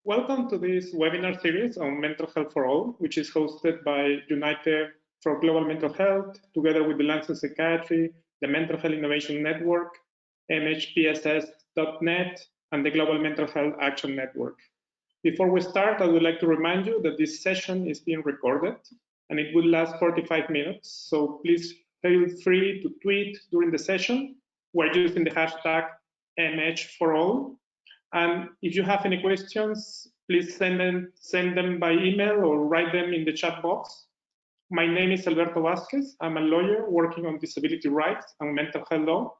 Welcome to this webinar series on mental health for all, which is hosted by United for Global Mental Health, together with the Lancet Psychiatry, the Mental Health Innovation Network, MHPSS.net, and the Global Mental Health Action Network. Before we start, I would like to remind you that this session is being recorded, and it will last 45 minutes, so please feel free to tweet during the session. We're using the hashtag MH4all. And if you have any questions, please send them by email or write them in the chat box. My name is Alberto Vasquez. I'm a lawyer working on disability rights and mental health law,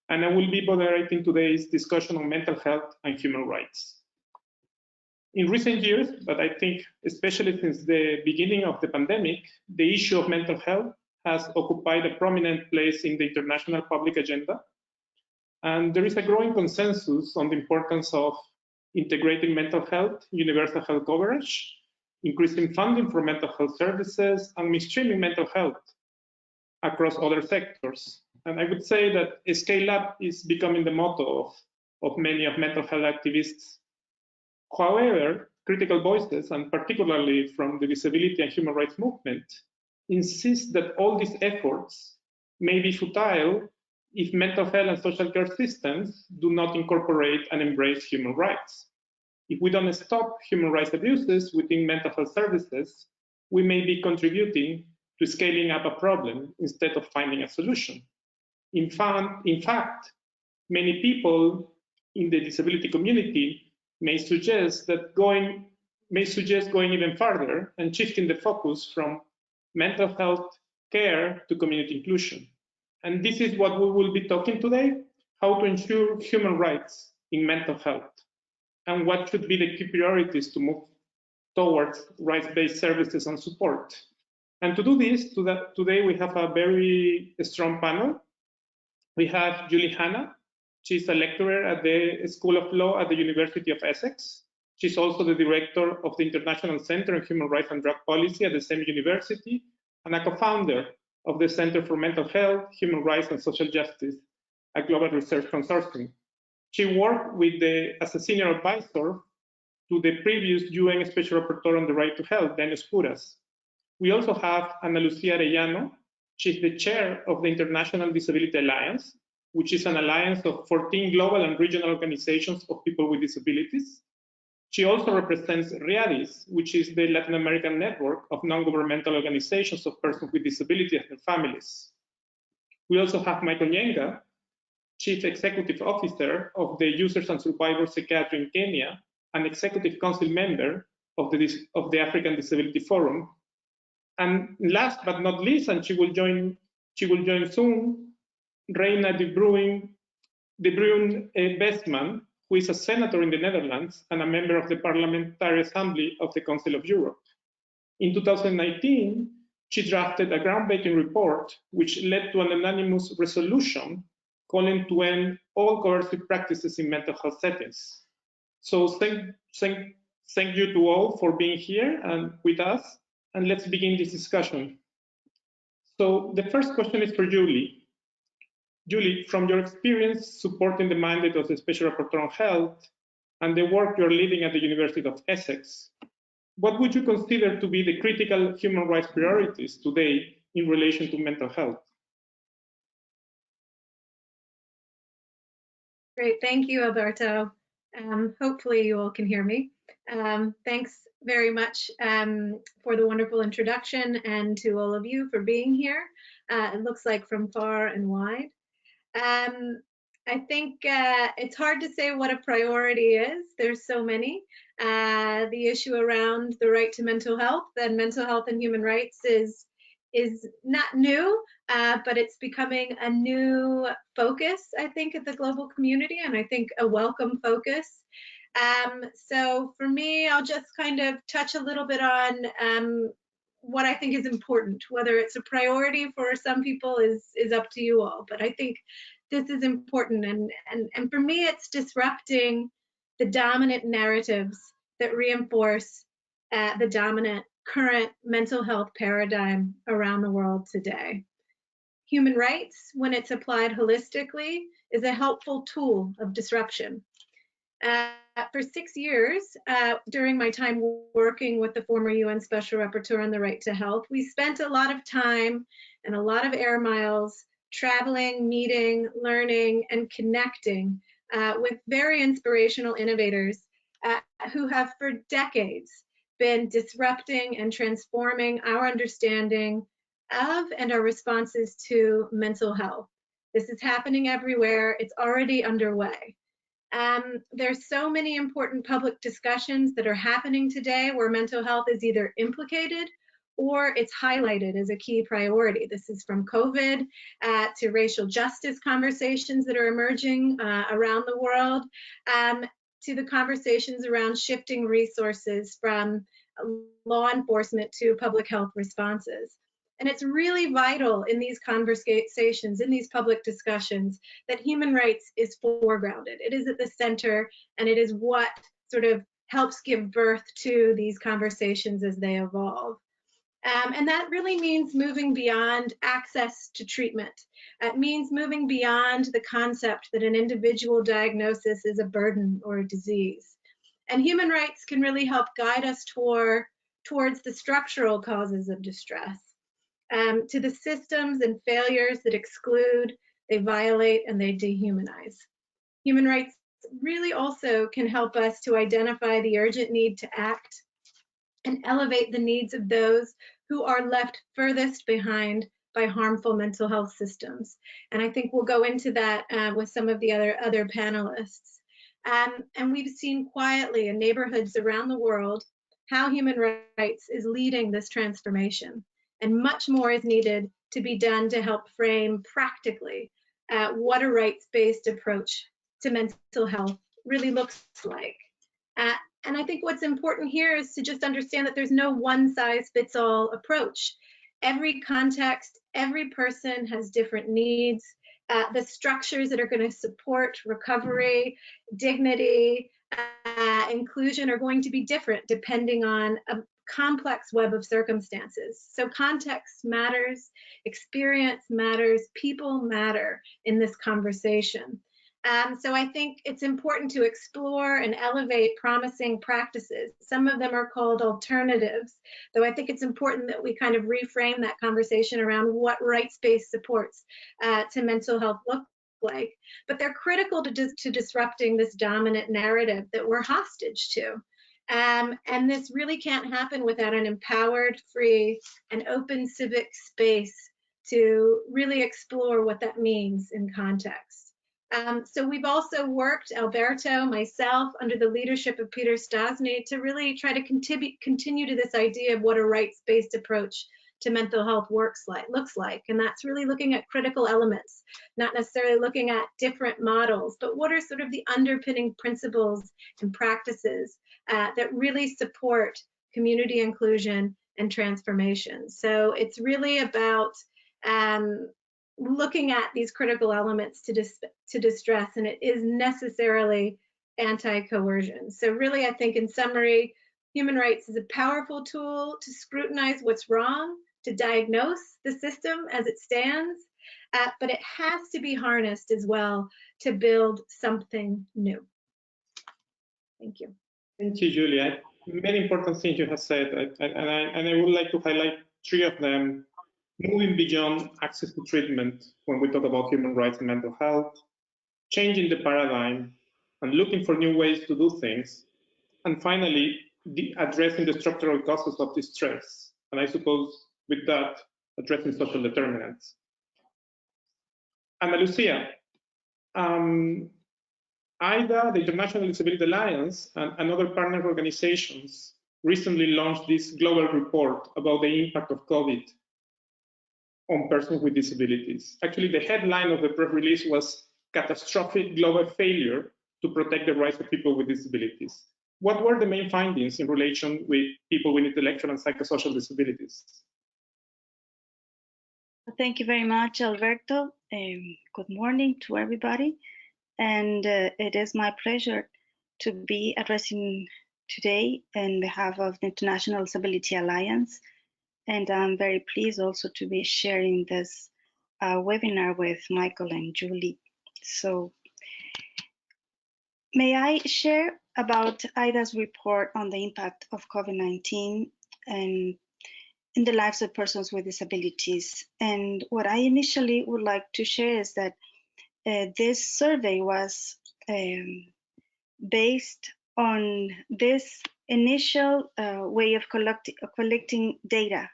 and I will be moderating today's discussion on mental health and human rights. In recent years, but I think especially since the beginning of the pandemic, the issue of mental health has occupied a prominent place in the international public agenda. And there is a growing consensus on the importance of integrating mental health, universal health coverage, increasing funding for mental health services, and mainstreaming mental health across other sectors. And I would say that scale up is becoming the motto of many of mental health activists. However, critical voices, and particularly from the disability and human rights movement, insist that all these efforts may be futile if mental health and social care systems do not incorporate and embrace human rights. If we don't stop human rights abuses within mental health services, we may be contributing to scaling up a problem instead of finding a solution. In fact, many people in the disability community may suggest going even further and shifting the focus from mental health care to community inclusion. And this is what we will be talking today, how to ensure human rights in mental health, and what should be the key priorities to move towards rights-based services and support. And to do this, today we have a very strong panel. We have Julie Hanna. She's a lecturer at the School of Law at the University of Essex. She's also the director of the International Center on Human Rights and Drug Policy at the same university, and a co-founder of the Center for Mental Health, Human Rights and Social Justice, a global research consortium. She worked as a senior advisor to the previous UN Special Rapporteur on the Right to Health, Dennis Puras. We also have Lucia Arellano. She's the chair of the International Disability Alliance, which is an alliance of 14 global and regional organizations of people with disabilities. She also represents RIADIS, which is the Latin American network of non-governmental organizations of persons with disability and their families. We also have Michael Njenga, Chief Executive Officer of the Users and Survivors Psychiatry in Kenya, and Executive Council member of the African Disability Forum. And last but not least, and she will join soon, Reina de Bruin Bestman, who is a senator in the Netherlands and a member of the Parliamentary Assembly of the Council of Europe. In 2019, she drafted a groundbreaking report which led to an unanimous resolution calling to end all coercive practices in mental health settings. So thank you to all for being here and with us, and let's begin this discussion. So the first question is for Julie. Julie, from your experience supporting the mandate of the Special Rapporteur on Health and the work you're leading at the University of Essex, what would you consider to be the critical human rights priorities today in relation to mental health? Great, thank you, Alberto. Hopefully you all can hear me. Thanks very much for the wonderful introduction, and to all of you for being here. It looks like from far and wide. I think it's hard to say what a priority is. There's so many. The issue around the right to mental health and human rights is not new, but it's becoming a new focus, I think, at the global community, and I think a welcome focus. So for me, I'll just kind of touch a little bit on what I think is important. Whether it's a priority for some people is up to you all, but I think this is important, and for me it's disrupting the dominant narratives that reinforce the dominant current mental health paradigm around the world today. Human rights, when it's applied holistically, is a helpful tool of disruption. For 6 years, during my time working with the former UN Special Rapporteur on the right to health, we spent a lot of time and a lot of air miles traveling, meeting, learning, and connecting with very inspirational innovators who have for decades been disrupting and transforming our understanding of and our responses to mental health. This is happening everywhere. It's already underway. There's so many important public discussions that are happening today where mental health is either implicated or it's highlighted as a key priority. This is from COVID to racial justice conversations that are emerging around the world, to the conversations around shifting resources from law enforcement to public health responses. And it's really vital in these conversations, in these public discussions, that human rights is foregrounded. It is at the center, and it is what sort of helps give birth to these conversations as they evolve. And that really means moving beyond access to treatment. It means moving beyond the concept that an individual diagnosis is a burden or a disease. And human rights can really help guide us towards the structural causes of distress, to the systems and failures that exclude, they violate, and they dehumanize. Human rights really also can help us to identify the urgent need to act and elevate the needs of those who are left furthest behind by harmful mental health systems. And I think we'll go into that with some of the other panelists. And we've seen quietly in neighborhoods around the world how human rights is leading this transformation. And much more is needed to be done to help frame practically what a rights-based approach to mental health really looks like. And I think what's important here is to just understand that there's no one-size-fits-all approach. Every context, every person has different needs. The structures that are going to support recovery, dignity, inclusion are going to be different depending on a complex web of circumstances. So context matters, experience matters, people matter in this conversation. So I think it's important to explore and elevate promising practices. Some of them are called alternatives, though I think it's important that we kind of reframe that conversation around what rights-based supports to mental health look like. But they're critical to disrupting this dominant narrative that we're hostage to. And this really can't happen without an empowered, free, and open civic space to really explore what that means in context. So we've also worked, Alberto, myself, under the leadership of Peter Stosny, to really try to continue to this idea of what a rights-based approach to mental health looks like. And that's really looking at critical elements, not necessarily looking at different models, but what are sort of the underpinning principles and practices that really support community inclusion and transformation. So it's really about looking at these critical elements to distress, and it is necessarily anti-coercion. So really, I think in summary, human rights is a powerful tool to scrutinize what's wrong, to diagnose the system as it stands, but it has to be harnessed as well to build something new. Thank you. Thank you, Julia. Many important things you have said, and I would like to highlight 3 of them. Moving beyond access to treatment when we talk about human rights and mental health, changing the paradigm and looking for new ways to do things, and finally, addressing the structural causes of distress, and I suppose with that, addressing social determinants. Ana Lucia, IDA, the International Disability Alliance, and other partner organizations recently launched this global report about the impact of COVID on persons with disabilities. Actually, the headline of the press release was "Catastrophic Global Failure to Protect the Rights of People with Disabilities." What were the main findings in relation with people with intellectual and psychosocial disabilities? Thank you very much, Alberto. Good morning to everybody. And it is my pleasure to be addressing today on behalf of the International Disability Alliance. And I'm very pleased also to be sharing this webinar with Michael and Julie. So May I share about IDA's report on the impact of COVID-19 and in the lives of persons with disabilities? And what I initially would like to share is that this survey was based on this initial way of collecting data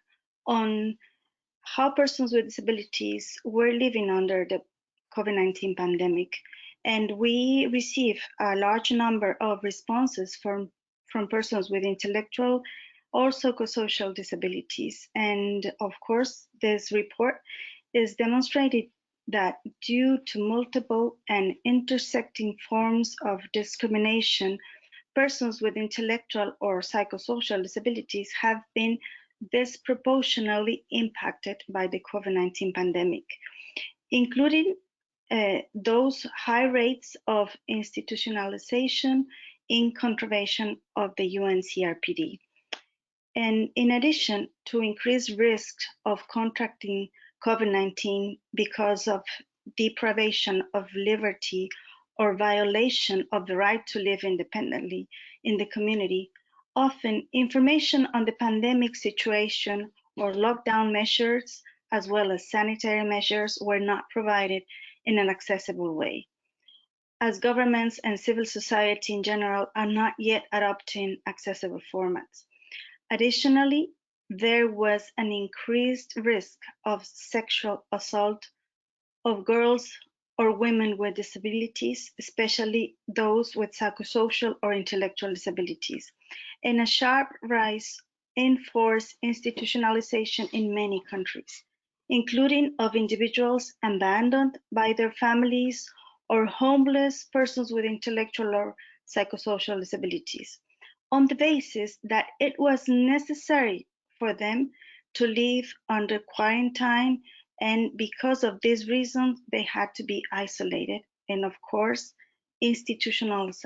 on how persons with disabilities were living under the COVID-19 pandemic. And we received a large number of responses from persons with intellectual or psychosocial disabilities. And of course, this report is demonstrated that due to multiple and intersecting forms of discrimination, persons with intellectual or psychosocial disabilities have been disproportionately impacted by the COVID-19 pandemic, including those high rates of institutionalization in contravention of the UN CRPD. And in addition to increased risk of contracting COVID-19 because of deprivation of liberty or violation of the right to live independently in the community, often information on the pandemic situation or lockdown measures, as well as sanitary measures, were not provided in an accessible way, as governments and civil society in general are not yet adopting accessible formats. Additionally, there was an increased risk of sexual assault of girls or women with disabilities, especially those with psychosocial or intellectual disabilities, and a sharp rise in forced institutionalization in many countries, including of individuals abandoned by their families or homeless persons with intellectual or psychosocial disabilities, on the basis that it was necessary for them to live under quarantine, and because of these reasons, they had to be isolated and, of course, institutionalized.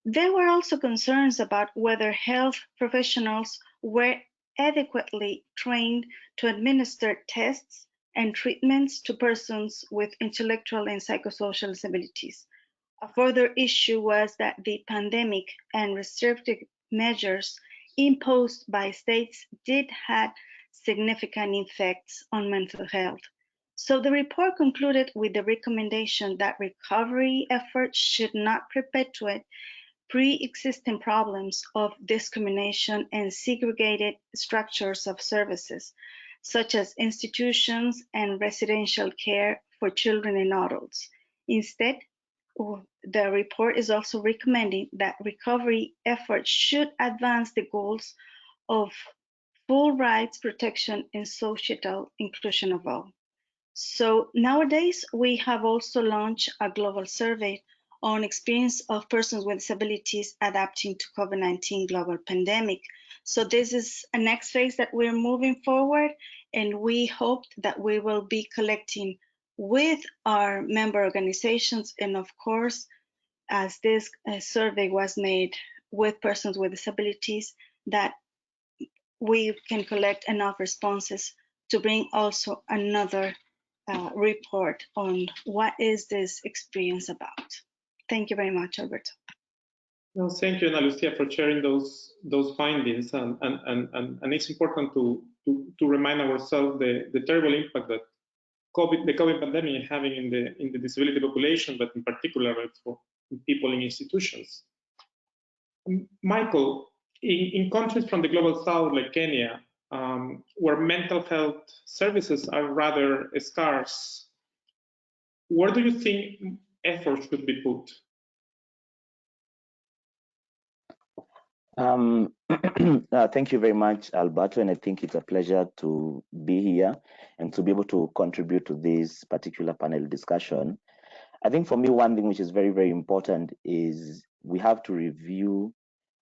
There were also concerns about whether health professionals were adequately trained to administer tests and treatments to persons with intellectual and psychosocial disabilities. A further issue was that the pandemic and restrictive measures imposed by states did have significant effects on mental health. So the report concluded with the recommendation that recovery efforts should not perpetuate pre-existing problems of discrimination and segregated structures of services, such as institutions and residential care for children and adults. Instead, the report is also recommending that recovery efforts should advance the goals of full rights protection and societal inclusion of all. So nowadays, we have also launched a global survey on experience of persons with disabilities adapting to COVID-19 global pandemic. So this is a next phase that we're moving forward, and we hope that we will be collecting with our member organizations, and of course, as this survey was made with persons with disabilities, that we can collect enough responses to bring also another report on what is this experience about. Thank you very much, Alberto. No, thank you, Ana Lucia, for sharing those findings. And it's important to remind ourselves the terrible impact that the COVID pandemic is having in the disability population, but in particular for people in institutions. Michael, in countries from the global south like Kenya, where mental health services are rather scarce, where do you think effort should be put? Thank you very much, Alberto, and I think it's a pleasure to be here and to be able to contribute to this particular panel discussion. I think for me, one thing which is very, very important is we have to review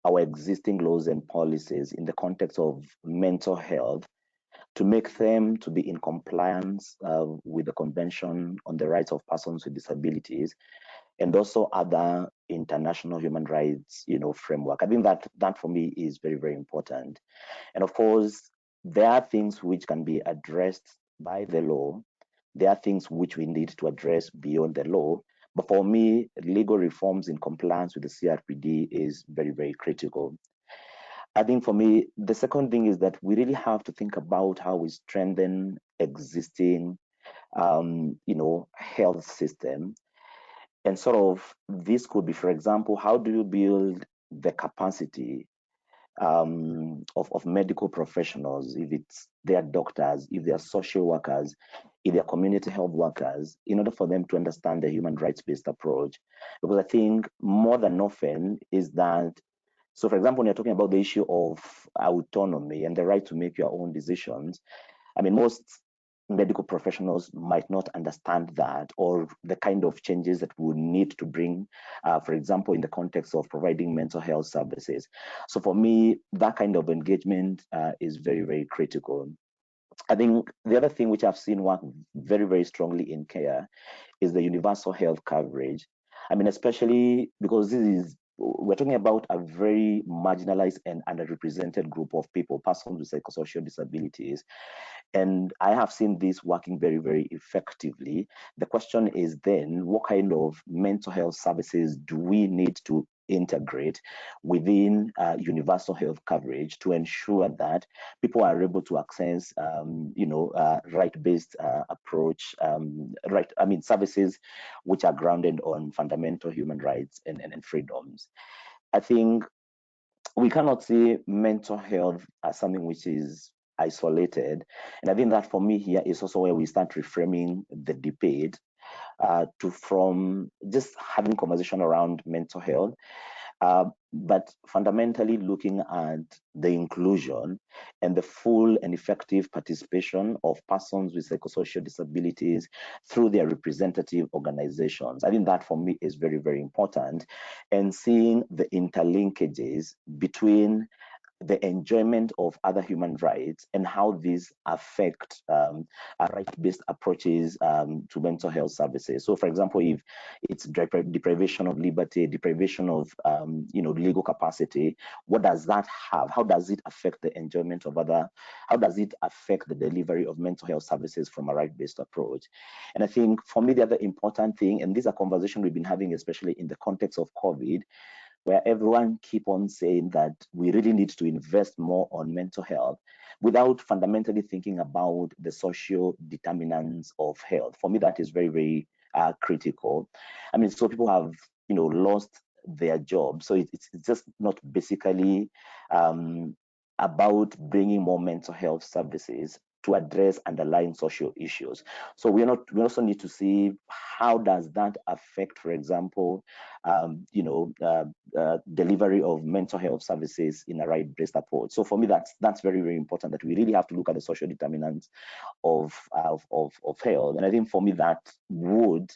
our existing laws and policies in the context of mental health to make them to be in compliance with the Convention on the Rights of Persons with Disabilities and also other international human rights, framework. I think that for me is very, very important. And of course, there are things which can be addressed by the law. There are things which we need to address beyond the law, But for me, legal reforms in compliance with the CRPD is very, very critical. I think for me, the second thing is that we really have to think about how we strengthen existing, health system. And sort of this could be, for example, how do you build the capacity of medical professionals, if it's their doctors, if they are social workers, if they are community health workers, in order for them to understand the human rights-based approach. Because I think more than often is that, so for example, when you're talking about the issue of autonomy and the right to make your own decisions, I mean, most medical professionals might not understand that, or the kind of changes that we would need to bring, for example, in the context of providing mental health services. So for me, that kind of engagement is very, very critical. I think the other thing which I've seen work very, very strongly in care is the universal health coverage. I mean, especially because we're talking about a very marginalized and underrepresented group of people, persons with psychosocial disabilities. And I have seen this working very, very effectively. The question is then, what kind of mental health services do we need to integrate within universal health coverage to ensure that people are able to access, right-based approach, services which are grounded on fundamental human rights and freedoms. I think we cannot see mental health as something which is isolated. And I think that for me here is also where we start reframing the debate from just having conversation around mental health, but fundamentally looking at the inclusion and the full and effective participation of persons with psychosocial disabilities through their representative organizations. I think that for me is very, very important, and seeing the interlinkages between the enjoyment of other human rights and how these affect right-based approaches to mental health services. So, for example, if it's deprivation of liberty, deprivation of legal capacity, what does that have? How does it affect the enjoyment of how does it affect the delivery of mental health services from a right-based approach? And I think for me, the other important thing, and these are conversations we've been having, especially in the context of COVID, where everyone keep on saying that we really need to invest more on mental health without fundamentally thinking about the social determinants of health. For me, that is very, very critical. I mean, so people have, lost their jobs. So it's just not basically about bringing more mental health services to address underlying social issues. So we also need to see how does that affect, for example, delivery of mental health services in a right-based approach. So for me, that's very, very important, that we really have to look at the social determinants of health. And I think for me that would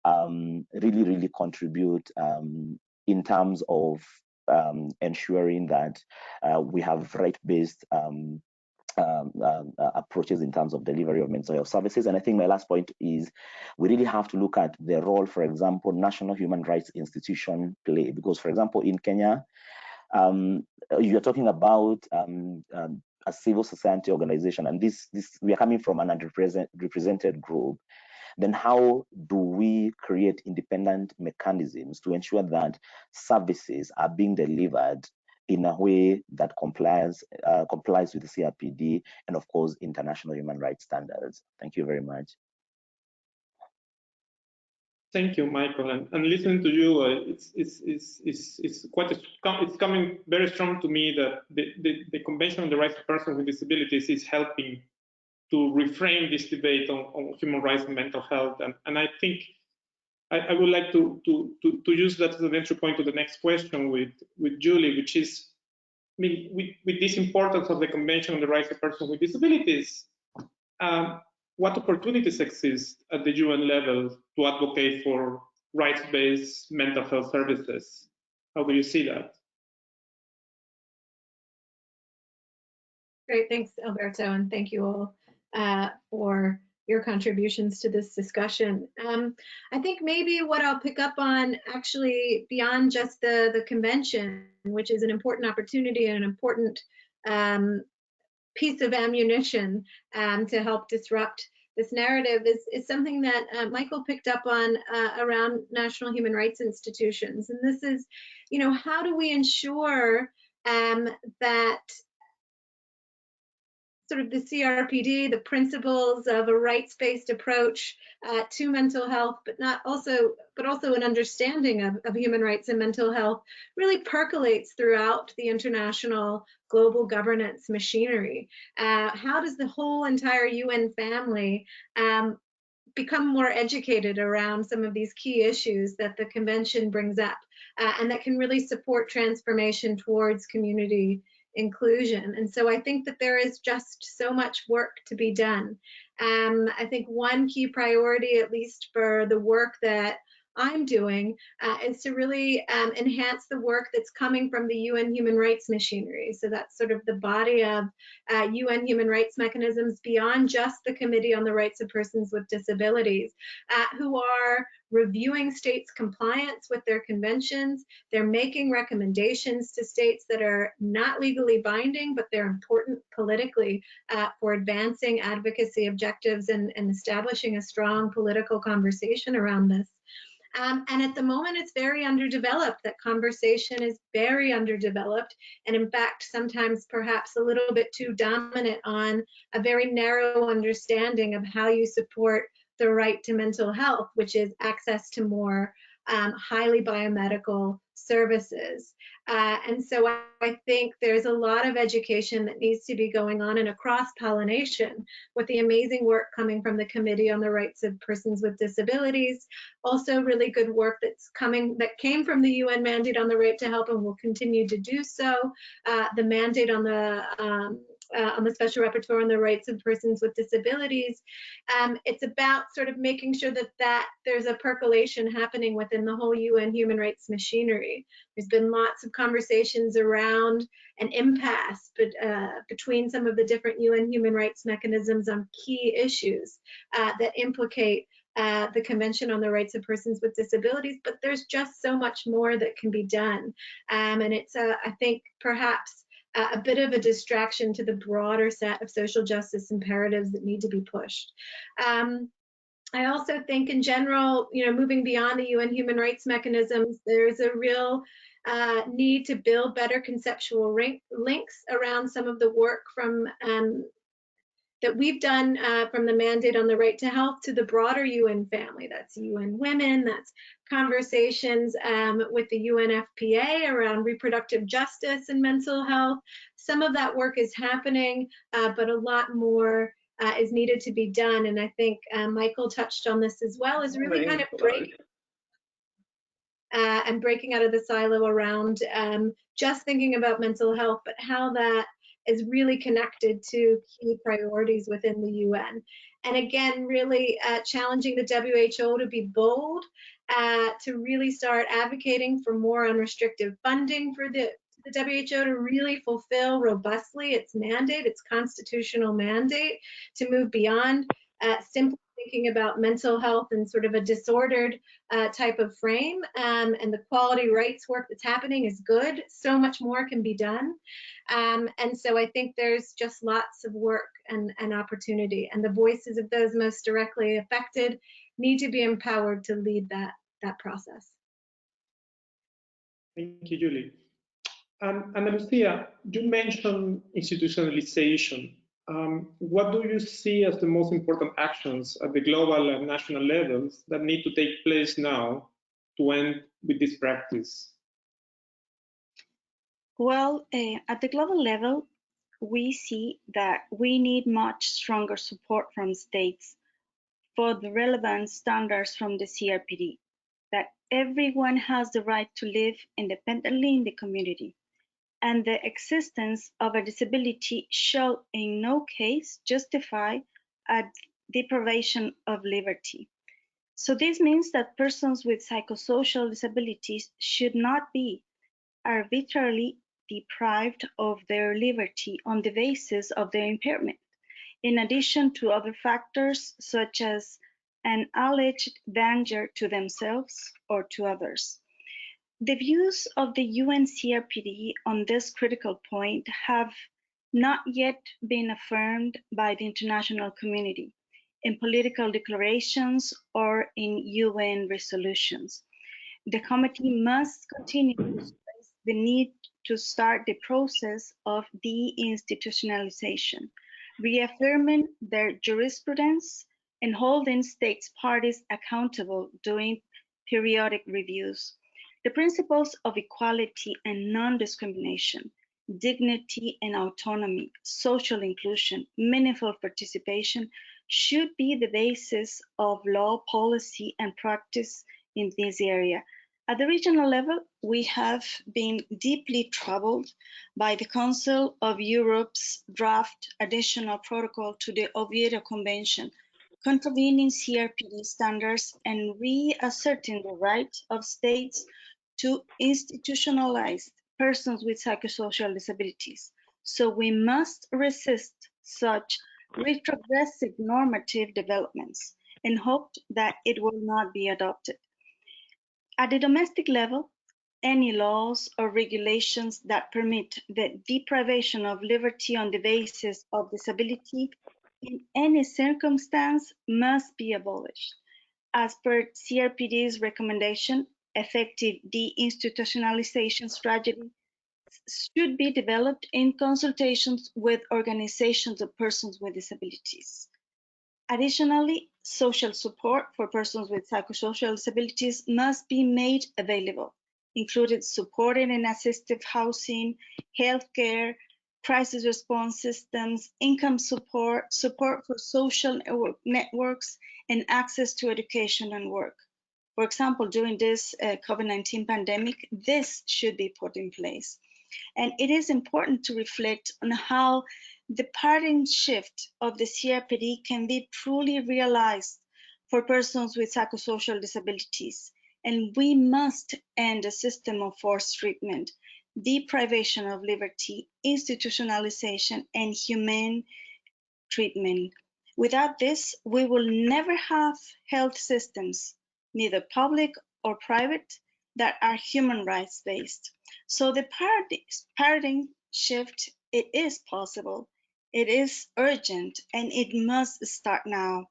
really, really contribute in terms of ensuring that we have right-based approaches in terms of delivery of mental health services. And I think my last point is we really have to look at the role, for example, national human rights institution play. Because, for example, in Kenya, you're talking about a civil society organization, and this we are coming from an underrepresented group. Then how do we create independent mechanisms to ensure that services are being delivered in a way that complies with the CRPD and, of course, international human rights standards? Thank you very much. Thank you, Michael. And listening to you, it's coming very strong to me that the Convention on the Rights of Persons with Disabilities is helping to reframe this debate on human rights and mental health. And I think I would like to use that as an entry point to the next question with Julie, which is, I mean, with this importance of the Convention on the Rights of Persons with Disabilities, what opportunities exist at the UN level to advocate for rights-based mental health services? How do you see that? Great, thanks, Alberto, and thank you all for your contributions to this discussion. I think maybe what I'll pick up on, actually, beyond just the convention, which is an important opportunity and an important piece of ammunition to help disrupt this narrative is something that Michael picked up on around national human rights institutions. And this is, you know, how do we ensure that sort of the CRPD, the principles of a rights-based approach to mental health, but also an understanding of human rights and mental health really percolates throughout the international global governance machinery. How does the whole entire UN family become more educated around some of these key issues that the convention brings up, and that can really support transformation towards community inclusion? And so I think that there is just so much work to be done. I think one key priority, at least for the work that I'm doing, is to really enhance the work that's coming from the UN human rights machinery. So that's sort of the body of UN human rights mechanisms beyond just the Committee on the Rights of Persons with Disabilities, who are reviewing states' compliance with their conventions. They're making recommendations to states that are not legally binding, but they're important politically for advancing advocacy objectives and establishing a strong political conversation around this. And at the moment, it's very underdeveloped. That conversation is very underdeveloped, and in fact, sometimes perhaps a little bit too dominant on a very narrow understanding of how you support the right to mental health, which is access to more highly biomedical services. And so I think there's a lot of education that needs to be going on and a cross-pollination with the amazing work coming from the Committee on the Rights of Persons with Disabilities. Also really good work that came from the UN mandate on the right to health and will continue to do so. The mandate on the Special Rapporteur on the Rights of Persons with Disabilities. It's about sort of making sure that there's a percolation happening within the whole UN human rights machinery. There's been lots of conversations around an impasse between some of the different UN human rights mechanisms on key issues that implicate the Convention on the Rights of Persons with Disabilities, but there's just so much more that can be done. And it's, I think, perhaps a bit of a distraction to the broader set of social justice imperatives that need to be pushed. I also think in general, you know, moving beyond the UN human rights mechanisms, there's a real need to build better conceptual links around some of the work from that we've done from the mandate on the right to health to the broader UN family. That's UN Women, that's conversations with the UNFPA around reproductive justice and mental health. Some of that work is happening, but a lot more is needed to be done. And I think Michael touched on this as well, is really kind of breaking out of the silo around just thinking about mental health, but how that is really connected to key priorities within the UN. And again, really challenging the WHO to be bold, to really start advocating for more unrestricted funding for the WHO to really fulfill robustly its mandate, its constitutional mandate, to move beyond simply thinking about mental health in sort of a disordered type of frame. And the quality rights work that's happening is good. So much more can be done. And so I think there's just lots of work and opportunity, and the voices of those most directly affected need to be empowered to lead that process. Thank you, Julie. And Lucia, you mentioned institutionalization. What do you see as the most important actions at the global and national levels that need to take place now to end with this practice? Well, at the global level, we see that we need much stronger support from states for the relevant standards from the CRPD, that everyone has the right to live independently in the community, and the existence of a disability shall in no case justify a deprivation of liberty. So this means that persons with psychosocial disabilities should not be arbitrarily deprived of their liberty on the basis of their impairment, in addition to other factors such as an alleged danger to themselves or to others. The views of the UN CRPD on this critical point have not yet been affirmed by the international community, in political declarations, or in UN resolutions. The committee must continue to stress the need to start the process of deinstitutionalization, reaffirming their jurisprudence and holding states parties accountable during periodic reviews. The principles of equality and non-discrimination, dignity and autonomy, social inclusion, meaningful participation should be the basis of law, policy, and practice in this area. At the regional level, we have been deeply troubled by the Council of Europe's draft additional protocol to the Oviedo Convention, contravening CRPD standards and reasserting the right of states to institutionalize persons with psychosocial disabilities. So we must resist such retrogressive normative developments and hope that it will not be adopted. At the domestic level, any laws or regulations that permit the deprivation of liberty on the basis of disability in any circumstance must be abolished. As per CRPD's recommendation, effective deinstitutionalization strategy should be developed in consultations with organizations of persons with disabilities. Additionally, social support for persons with psychosocial disabilities must be made available, including supported and assistive housing, healthcare, crisis response systems, income support, support for social networks, and access to education and work. For example, during this COVID-19 pandemic, this should be put in place. And it is important to reflect on how the paradigm shift of the CRPD can be truly realized for persons with psychosocial disabilities. And we must end a system of forced treatment, deprivation of liberty, institutionalization, and humane treatment. Without this, we will never have health systems, neither public or private, that are human rights based. So the paradigm shift, it is possible, it is urgent, and it must start now,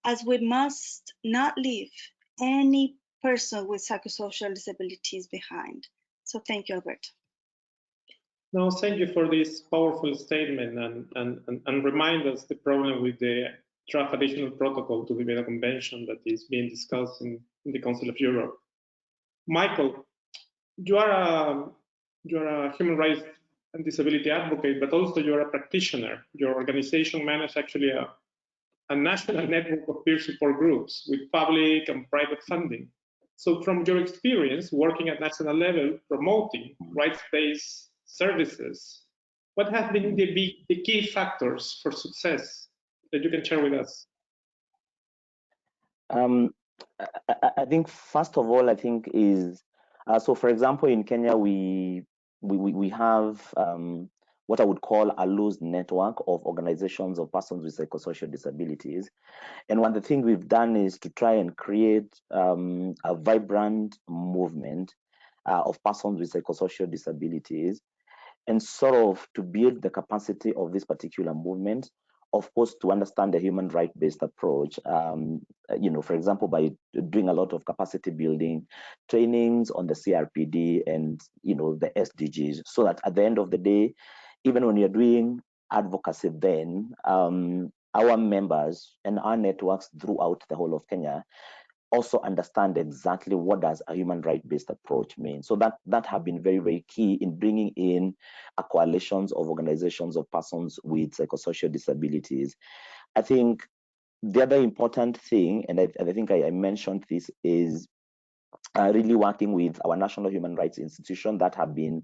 as we must not leave any person with psychosocial disabilities behind. So thank you, Alberto. No, thank you for this powerful statement and remind us the problem with the draft additional protocol to the Vienna Convention that is being discussed in the Council of Europe. Michael, you are a human rights and disability advocate, but also you're a practitioner. Your organization manages actually a national network of peer support groups with public and private funding. So from your experience working at national level, promoting rights-based services, what have been the key factors for success that you can share with us? I think first of all, I think is so. For example, in Kenya, we have what I would call a loose network of organizations of persons with psychosocial disabilities, and one of the things we've done is to try and create a vibrant movement of persons with psychosocial disabilities, and sort of to build the capacity of this particular movement, of course, to understand the human right-based approach, for example, by doing a lot of capacity building trainings on the CRPD and, the SDGs, so that at the end of the day, even when you're doing advocacy, then our members and our networks throughout the whole of Kenya also understand exactly what does a human right-based approach mean. So that have been very, very key in bringing in a coalitions of organizations of persons with psychosocial disabilities. I think the other important thing, and I think I mentioned this, is really working with our national human rights institution that have been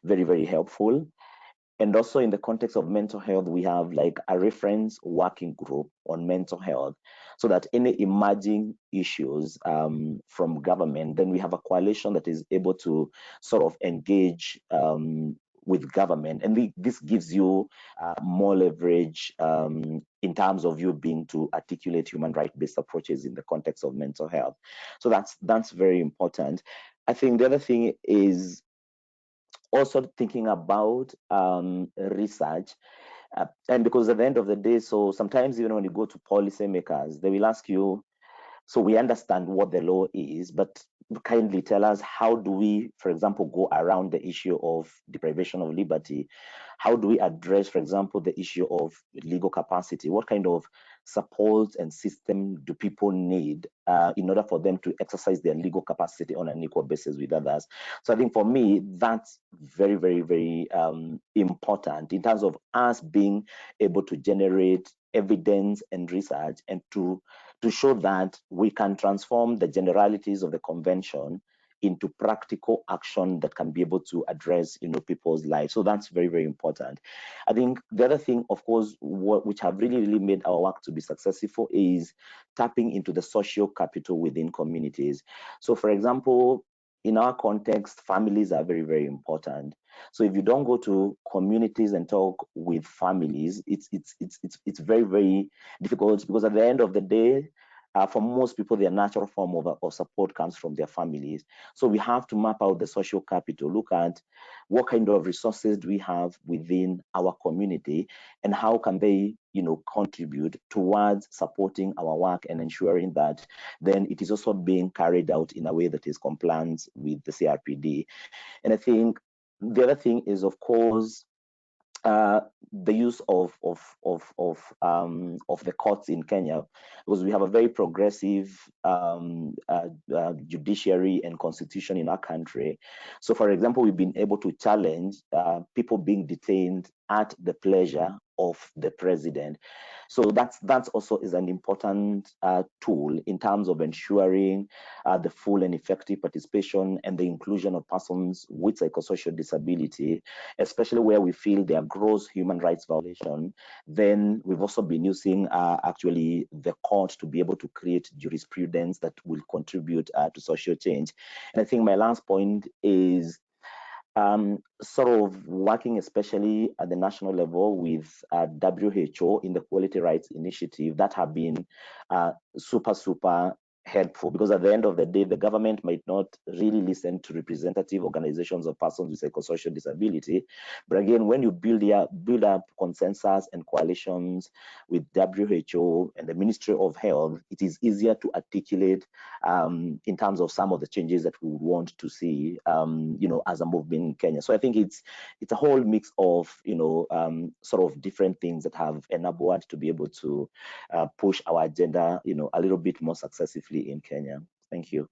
very, very helpful. And also in the context of mental health, we have like a reference working group on mental health, so that any emerging issues from government, then we have a coalition that is able to sort of engage with government. And this gives you more leverage in terms of you being to articulate human rights-based approaches in the context of mental health. So that's very important. I think the other thing is also thinking about research. And because at the end of the day, so sometimes even when you go to policymakers, they will ask you, so we understand what the law is, but kindly tell us, how do we, for example, go around the issue of deprivation of liberty? How do we address, for example, the issue of legal capacity? What kind of support and system do people need in order for them to exercise their legal capacity on an equal basis with others? So I think for me, that's very, very, very important in terms of us being able to generate evidence and research and to show that we can transform the generalities of the convention into practical action that can be able to address, people's lives. So that's very, very important. I think the other thing, of course, which have really, really made our work to be successful is tapping into the social capital within communities. So for example, in our context, families are very, very important. So if you don't go to communities and talk with families, it's very, very difficult, because at the end of the day, for most people, their natural form of support comes from their families. So we have to map out the social capital, look at what kind of resources do we have within our community, and how can they, contribute towards supporting our work and ensuring that then it is also being carried out in a way that is compliant with the CRPD. And I think the other thing is, of course, the use of the courts in Kenya, because we have a very progressive judiciary and constitution in our country. So, for example, we've been able to challenge people being detained at the pleasure of the president. So that's also is an important tool in terms of ensuring the full and effective participation and the inclusion of persons with psychosocial disability, especially where we feel there are gross human rights violation. Then we've also been using actually the court to be able to create jurisprudence that will contribute to social change. And I think my last point is sort of working especially at the national level with WHO in the Quality Rights Initiative that have been super helpful, because at the end of the day, the government might not really listen to representative organizations of persons with psychosocial disability. But again, when you build up consensus and coalitions with WHO and the Ministry of Health, it is easier to articulate in terms of some of the changes that we would want to see, as a movement in Kenya. So I think it's a whole mix of, sort of different things that have enabled us to be able to push our agenda, a little bit more successfully in Kenya. Thank you.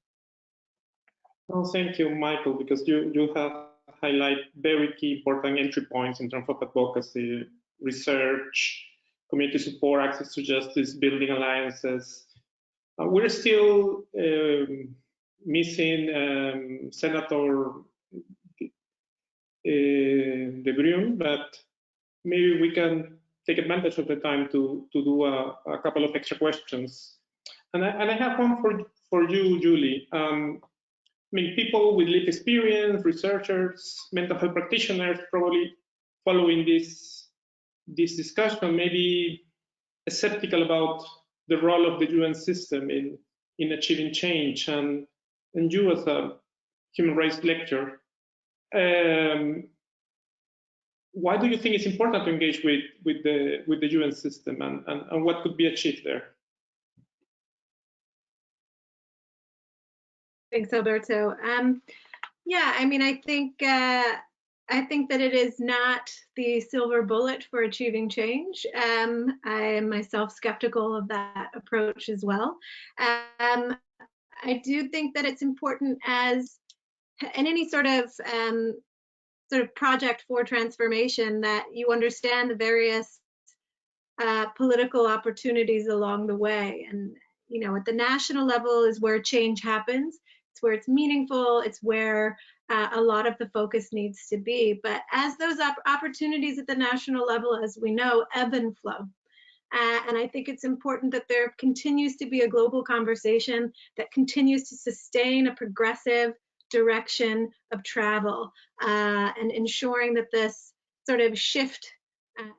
Well, thank you, Michael, because you have highlighted very key important entry points in terms of advocacy, research, community support, access to justice, building alliances. We're still missing Senator De Bruyn, but maybe we can take advantage of the time to do a couple of extra questions. And I have one for you, Julie. I mean, people with lived experience, researchers, mental health practitioners, probably following this discussion, maybe skeptical about the role of the UN system in achieving change. And you, as a human rights lecturer, why do you think it's important to engage with the UN system, and what could be achieved there? Thanks, Alberto. Yeah, I mean, I think that it is not the silver bullet for achieving change. I am myself skeptical of that approach as well. I do think that it's important, as in any sort of project for transformation, that you understand the various political opportunities along the way. And at the national level is where change happens. It's where it's meaningful. It's where a lot of the focus needs to be. But as those opportunities at the national level, as we know, ebb and flow. And I think it's important that there continues to be a global conversation that continues to sustain a progressive direction of travel, and ensuring that this sort of shift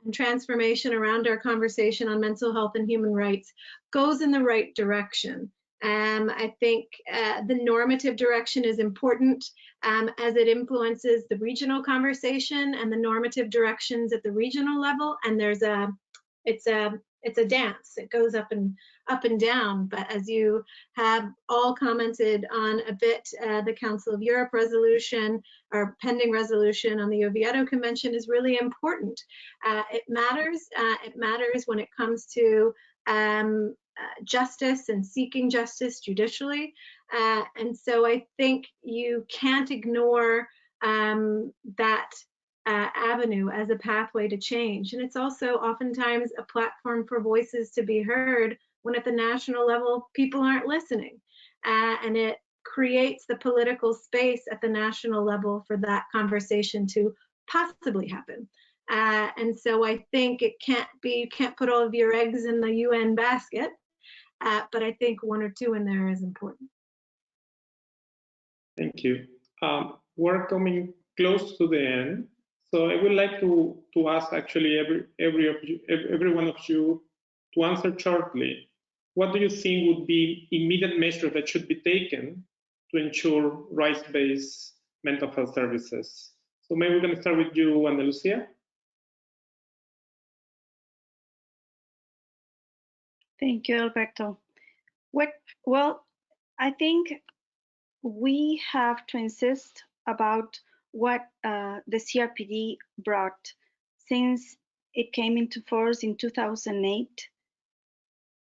and transformation around our conversation on mental health and human rights goes in the right direction. I think the normative direction is important as it influences the regional conversation and the normative directions at the regional level. And it's a dance. It goes up and down. But as you have all commented on a bit, the Council of Europe resolution or pending resolution on the Oviedo Convention is really important. It matters. It matters when it comes to justice and seeking justice judicially. And so I think you can't ignore that avenue as a pathway to change. And it's also oftentimes a platform for voices to be heard when at the national level, people aren't listening. And it creates the political space at the national level for that conversation to possibly happen. And so I think it can't be, you can't put all of your eggs in the UN basket, but I think one or two in there is important. Thank you. We're coming close to the end. So I would like to ask actually every one of you to answer shortly. What do you think would be immediate measures that should be taken to ensure rights-based mental health services? So maybe we're going to start with you, Ana Lucia. Thank you, Alberto. Well, I think we have to insist about what the CRPD brought. Since it came into force in 2008,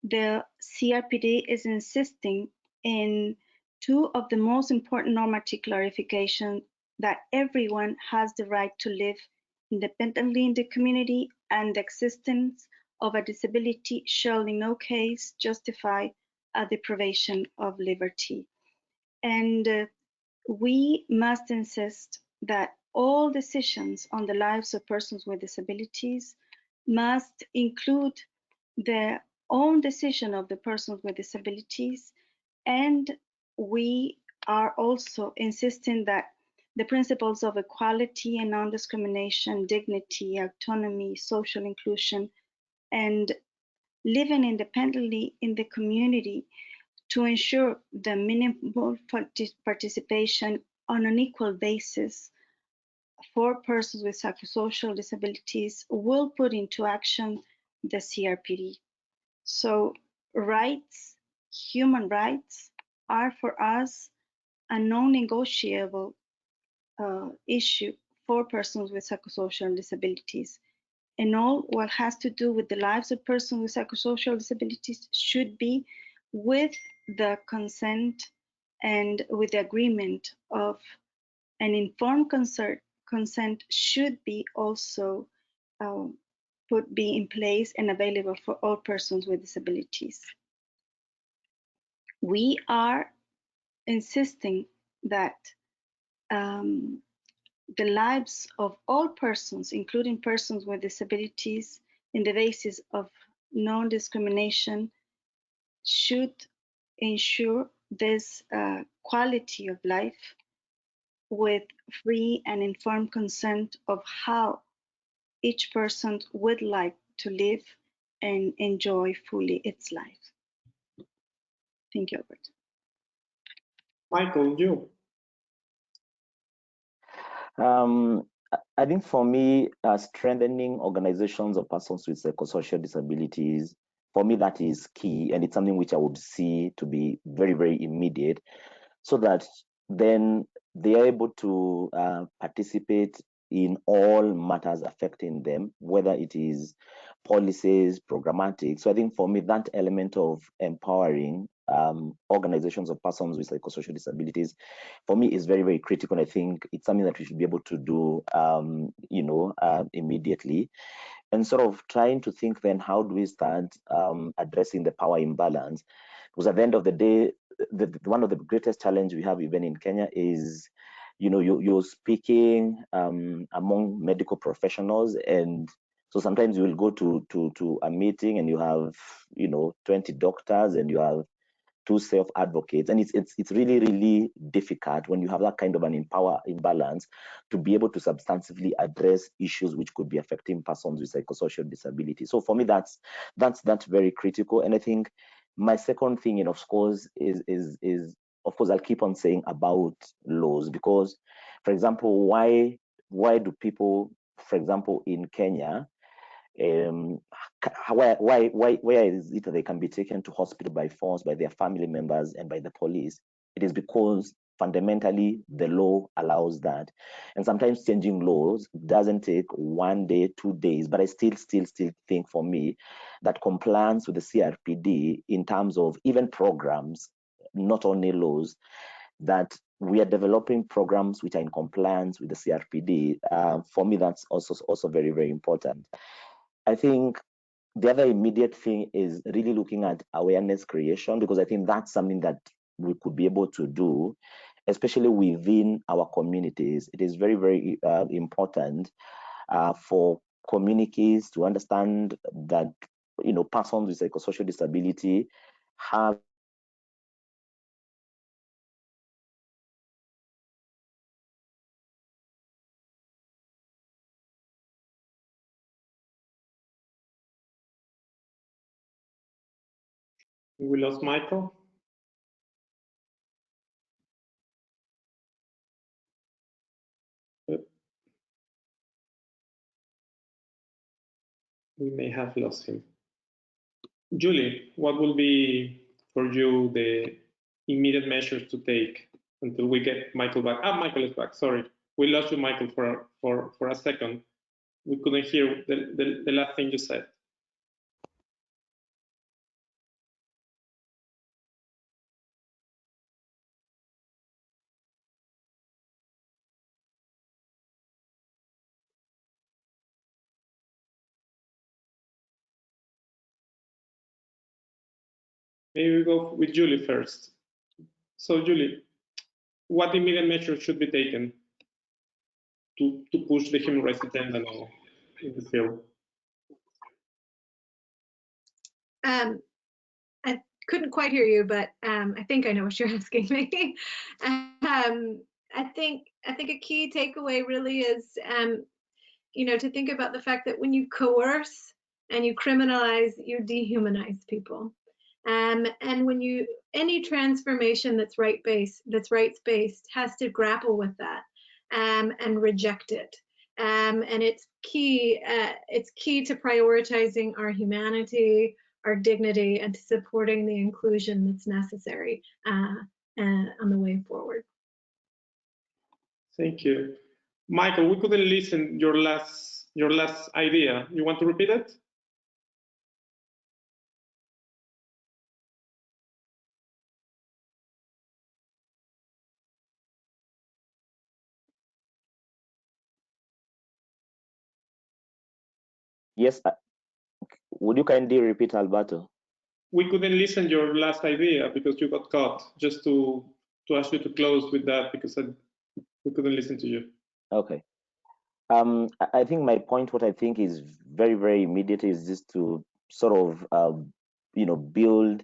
the CRPD is insisting in two of the most important normative clarifications: that everyone has the right to live independently in the community, and the existence of a disability shall in no case justify a deprivation of liberty. And we must insist that all decisions on the lives of persons with disabilities must include their own decision of the persons with disabilities. And we are also insisting that the principles of equality and non-discrimination, dignity, autonomy, social inclusion, and living independently in the community to ensure the meaningful participation on an equal basis for persons with psychosocial disabilities will put into action the CRPD. So rights, human rights, are for us a non-negotiable issue for persons with psychosocial disabilities. And all what has to do with the lives of persons with psychosocial disabilities should be with the consent and with the agreement of an informed consent should be also be in place and available for all persons with disabilities. We are insisting that the lives of all persons, including persons with disabilities, in the basis of non-discrimination, should ensure this quality of life with free and informed consent of how each person would like to live and enjoy fully its life. Thank you, Albert. Michael, you. I think for me, strengthening organizations of persons with psychosocial disabilities, for me, that is key. And it's something which I would see to be very, very immediate, so that then they are able to participate in all matters affecting them, whether it is policies, programmatic. So I think for me, that element of empowering organizations of persons with psychosocial disabilities, for me, is very, very critical. And I think it's something that we should be able to do, immediately. And sort of trying to think then, how do we start addressing the power imbalance? Because at the end of the day, one of the greatest challenges we have even in Kenya is, you're speaking among medical professionals, and so sometimes you will go to a meeting and you have 20 doctors and you have 2 self-advocates, and it's really, really difficult when you have that kind of an power imbalance to be able to substantively address issues which could be affecting persons with psychosocial disability. So for me, that's very critical. And I think My second thing, and of course, is of course I'll keep on saying about laws, because, for example, why do people, for example, in Kenya, why is it that they can be taken to hospital by force by their family members and by the police? It is because fundamentally the law allows that, and sometimes changing laws doesn't take 1 day, 2 days. But I still think, for me, that compliance with the CRPD in terms of even programs, not only laws, that we are developing programs which are in compliance with the CRPD. For me, that's also very, very important. I think the other immediate thing is really looking at awareness creation, because I think that's something that we could be able to do, especially within our communities. It is very, very important for communities to understand that, you know, persons with psychosocial disability have We lost Michael. We may have lost him. Julie, what will be for you the immediate measures to take until we get Michael back? Ah, Michael is back. Sorry, we lost you, Michael, for a second. We couldn't hear the last thing you said. Maybe we go with Julie first. So, Julie, what immediate measures should be taken to push the human rights agenda now in the field? I couldn't quite hear you, but I think I know what you're asking me. I think a key takeaway really is, you know, to think about the fact that when you coerce and you criminalize, you dehumanize people. And when any transformation that's rights-based has to grapple with that and reject it. And it's key to prioritizing our humanity, our dignity, and to supporting the inclusion that's necessary on the way forward. Thank you. Michael, we couldn't listen your last idea. You want to repeat it? Yes. Would you kindly repeat, Alberto? We couldn't listen your last idea because you got caught. Just to ask you to close with that, because we couldn't listen to you. Okay. I think my point, what I think is very, very immediate, is just to sort of, you know, build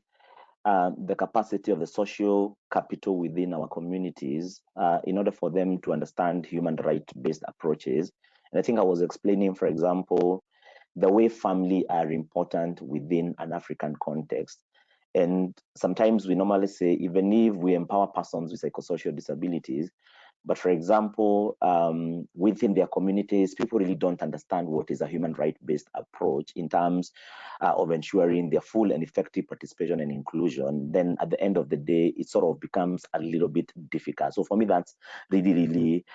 the capacity of the social capital within our communities in order for them to understand human right-based approaches. And I think I was explaining, for example, the way family are important within an African context. And sometimes we normally say, even if we empower persons with psychosocial disabilities, but for example, within their communities, people really don't understand what is a human right-based approach in terms of ensuring their full and effective participation and inclusion. Then at the end of the day, it sort of becomes a little bit difficult. So for me, that's really, really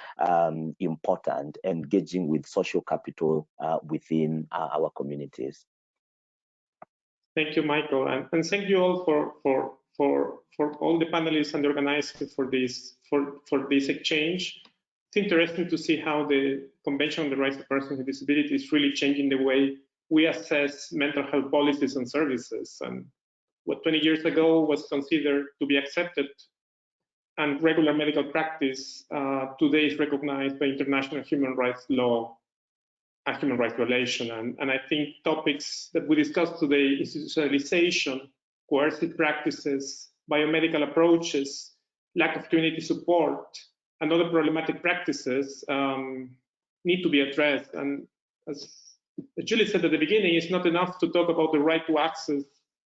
important, engaging with social capital within our communities. Thank you, Michael, and thank you all for all the panelists and the organizers for this exchange. It's interesting to see how the Convention on the Rights of Persons with Disabilities is really changing the way we assess mental health policies and services. And what 20 years ago was considered to be accepted and regular medical practice, today is recognized by international human rights law a human rights violation. And I think topics that we discussed today, institutionalization, coercive practices, biomedical approaches, lack of community support, and other problematic practices need to be addressed. And as Julie said at the beginning, it's not enough to talk about the right to access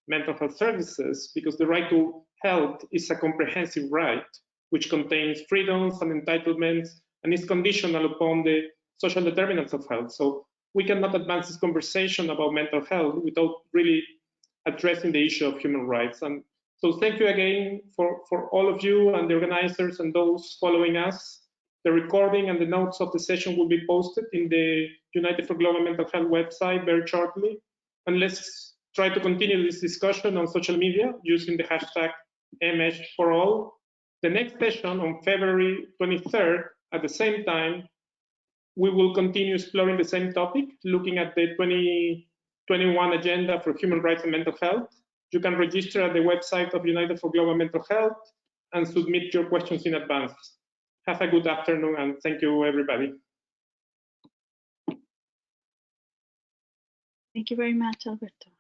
mental health services, because the right to health is a comprehensive right, which contains freedoms and entitlements and is conditional upon the social determinants of health. So we cannot advance this conversation about mental health without really addressing the issue of human rights. And so thank you again for all of you and the organizers and those following us. The recording and the notes of the session will be posted in the United for Global Mental Health website very shortly. And let's try to continue this discussion on social media using the hashtag MH4All. The next session on February 23rd, at the same time, we will continue exploring the same topic, looking at the 2021 agenda for human rights and mental health. You can register at the website of United for Global Mental Health and submit your questions in advance. Have a good afternoon, and thank you, everybody. Thank you very much, Alberto.